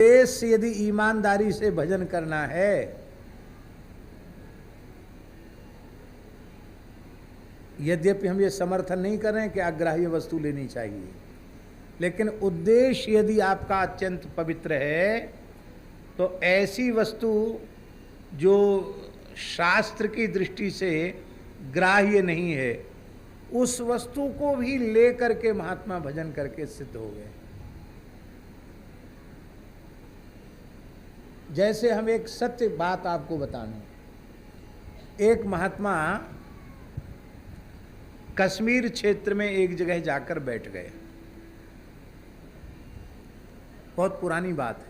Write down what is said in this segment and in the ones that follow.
देश से यदि ईमानदारी से भजन करना है, यद्यपि हम ये समर्थन नहीं कर रहे हैं कि अग्राह्य वस्तु लेनी चाहिए, लेकिन उद्देश्य यदि आपका अत्यंत पवित्र है तो ऐसी वस्तु जो शास्त्र की दृष्टि से ग्राह्य नहीं है, उस वस्तु को भी लेकर के महात्मा भजन करके सिद्ध हो गए। जैसे हम एक सत्य बात आपको बताना, एक महात्मा कश्मीर क्षेत्र में एक जगह जाकर बैठ गए। बहुत पुरानी बात है,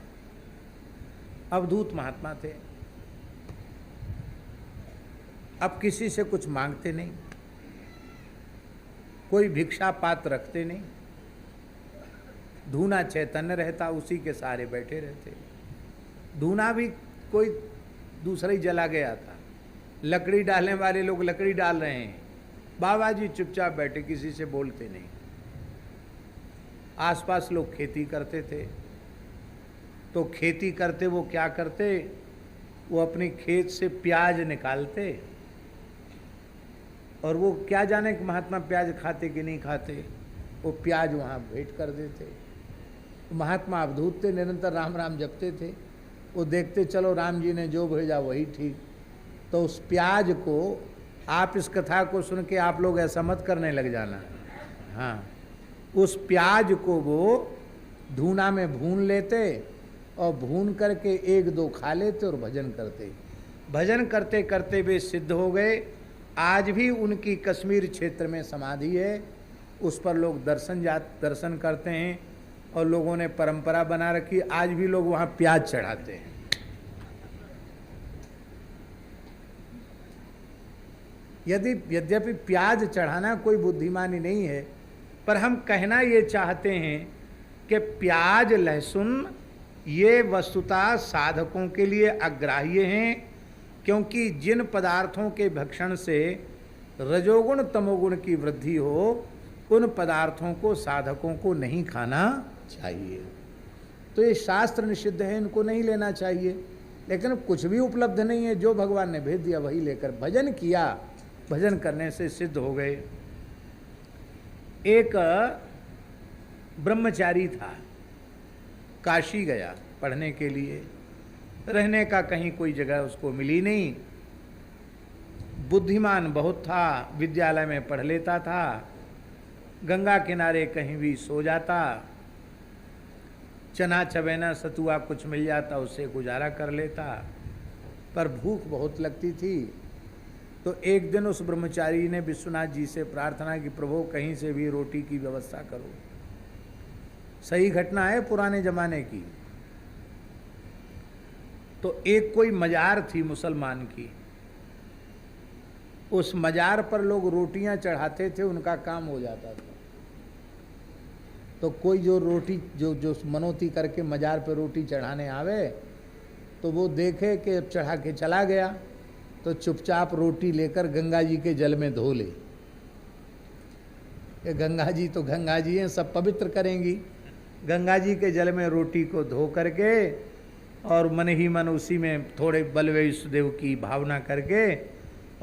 अवधूत महात्मा थे। अब किसी से कुछ मांगते नहीं, कोई भिक्षा पात्र रखते नहीं, धूना चैतन्य रहता, उसी के सहारे बैठे रहते। धूना भी कोई दूसरा ही जला गया था, लकड़ी डालने वाले लोग लकड़ी डाल रहे हैं, बाबा जी चुपचाप बैठे, किसी से बोलते नहीं। आसपास लोग खेती करते थे, तो खेती करते वो क्या करते, वो अपनी खेत से प्याज निकालते, और वो क्या जाने कि महात्मा प्याज खाते कि नहीं खाते, वो प्याज वहाँ भेंट कर देते। महात्मा अवधूत थे, निरंतर राम राम जपते थे। वो देखते चलो राम जी ने जो भेजा वही ठीक। तो उस प्याज को, आप इस कथा को सुन के आप लोग ऐसा मत करने लग जाना, हाँ, उस प्याज को वो धूना में भून लेते और भून करके एक दो खा लेते और भजन करते। भजन करते करते वे सिद्ध हो गए। आज भी उनकी कश्मीर क्षेत्र में समाधि है, उस पर लोग दर्शन करते हैं और लोगों ने परंपरा बना रखी, आज भी लोग वहाँ प्याज चढ़ाते हैं। यद्यपि प्याज चढ़ाना कोई बुद्धिमानी नहीं है, पर हम कहना ये चाहते हैं कि प्याज लहसुन ये वस्तुतः साधकों के लिए अग्राह्य हैं, क्योंकि जिन पदार्थों के भक्षण से रजोगुण तमोगुण की वृद्धि हो, उन पदार्थों को साधकों को नहीं खाना चाहिए। तो ये शास्त्र निषिद्ध है, इनको नहीं लेना चाहिए। लेकिन कुछ भी उपलब्ध नहीं है, जो भगवान ने भेज दिया वही लेकर भजन किया, भजन करने से सिद्ध हो गए। एक ब्रह्मचारी था, काशी गया पढ़ने के लिए, रहने का कहीं कोई जगह उसको मिली नहीं। बुद्धिमान बहुत था, विद्यालय में पढ़ लेता था, गंगा किनारे कहीं भी सो जाता, चना चबेना सतुआ कुछ मिल जाता उससे गुजारा कर लेता। पर भूख बहुत लगती थी, तो एक दिन उस ब्रह्मचारी ने विश्वनाथ जी से प्रार्थना की, प्रभु कहीं से भी रोटी की व्यवस्था करो। सही घटना है पुराने जमाने की। तो एक कोई मजार थी मुसलमान की, उस मजार पर लोग रोटियां चढ़ाते थे, उनका काम हो जाता था। तो कोई जो रोटी जो मनोती करके मजार पर रोटी चढ़ाने आवे, तो वो देखे कि अब चढ़ा के चला गया, तो चुपचाप रोटी लेकर गंगा जी के जल में धो ले। ये गंगा जी तो गंगा जी हैं, सब पवित्र करेंगी। गंगा जी के जल में रोटी को धो करके और मन ही मन उसी में थोड़े बलवेशदेव की भावना करके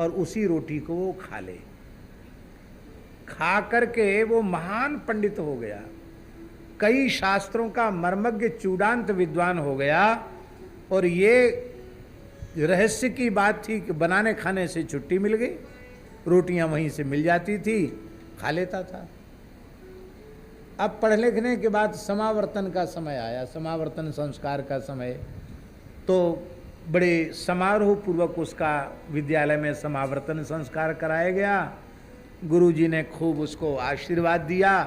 और उसी रोटी को वो खा ले। खा करके वो महान पंडित हो गया, कई शास्त्रों का मर्मज्ञ चूड़ांत विद्वान हो गया। और ये रहस्य की बात थी कि बनाने खाने से छुट्टी मिल गई, रोटियां वहीं से मिल जाती थी, खा लेता था। अब पढ़ लिखने के बाद समावर्तन का समय आया, समावर्तन संस्कार का समय, तो बड़े समारोह पूर्वक उसका विद्यालय में समावर्तन संस्कार कराया गया। गुरुजी ने खूब उसको आशीर्वाद दिया,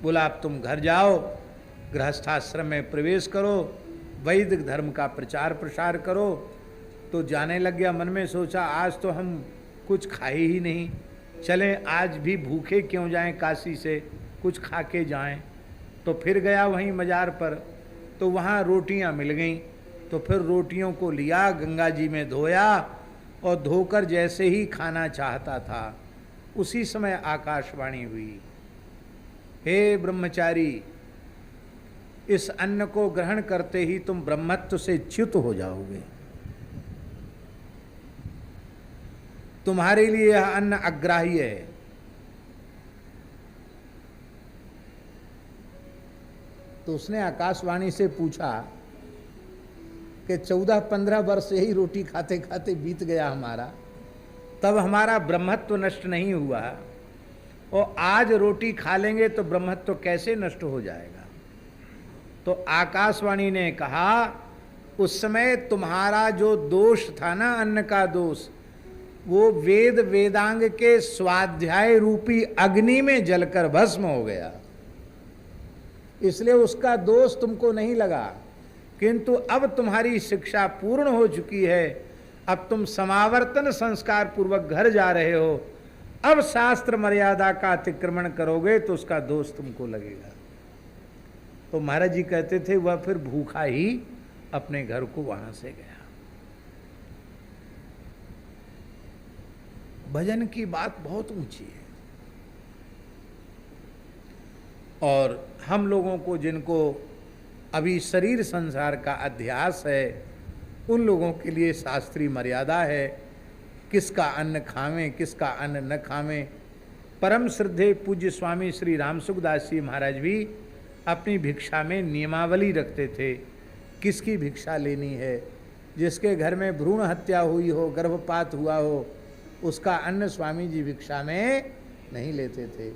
बोला अब तुम घर जाओ, गृहस्थाश्रम में प्रवेश करो, वैदिक धर्म का प्रचार प्रसार करो। तो जाने लग गया, मन में सोचा आज तो हम कुछ खाए ही नहीं, चलें आज भी भूखे क्यों जाएं, काशी से कुछ खा के जाएं। तो फिर गया वहीं मजार पर, तो वहाँ रोटियाँ मिल गईं। तो फिर रोटियों को लिया, गंगा जी में धोया, और धोकर जैसे ही खाना चाहता था, उसी समय आकाशवाणी हुई, हे ब्रह्मचारी, इस अन्न को ग्रहण करते ही तुम ब्रह्मत्व से च्युत हो जाओगे। तुम्हारे लिए यह अन्न अग्राह्य है। तो उसने आकाशवाणी से पूछा कि 14-15 वर्ष यही रोटी खाते खाते बीत गया हमारा, तब हमारा ब्रह्मत्व नष्ट नहीं हुआ, और आज रोटी खा लेंगे तो ब्रह्मत्व कैसे नष्ट हो जाएगा। तो आकाशवाणी ने कहा, उस समय तुम्हारा जो दोष था ना, अन्न का दोष, वो वेद वेदांग के स्वाध्याय रूपी अग्नि में जलकर भस्म हो गया, इसलिए उसका दोष तुमको नहीं लगा। किंतु अब तुम्हारी शिक्षा पूर्ण हो चुकी है, अब तुम समावर्तन संस्कार पूर्वक घर जा रहे हो, अब शास्त्र मर्यादा का अतिक्रमण करोगे तो उसका दोष तुमको लगेगा। तो महाराज जी कहते थे वह फिर भूखा ही अपने घर को वहां से गया। भजन की बात बहुत ऊंची है, और हम लोगों को जिनको अभी शरीर संसार का अध्यास है, उन लोगों के लिए शास्त्रीय मर्यादा है, किसका अन्न खावें किसका अन्न न खावें। परम श्रद्धेय पूज्य स्वामी श्री रामसुखदास जी महाराज भी अपनी भिक्षा में नियमावली रखते थे, किसकी भिक्षा लेनी है। जिसके घर में भ्रूण हत्या हुई हो, गर्भपात हुआ हो, उसका अन्न स्वामी जी भिक्षा में नहीं लेते थे।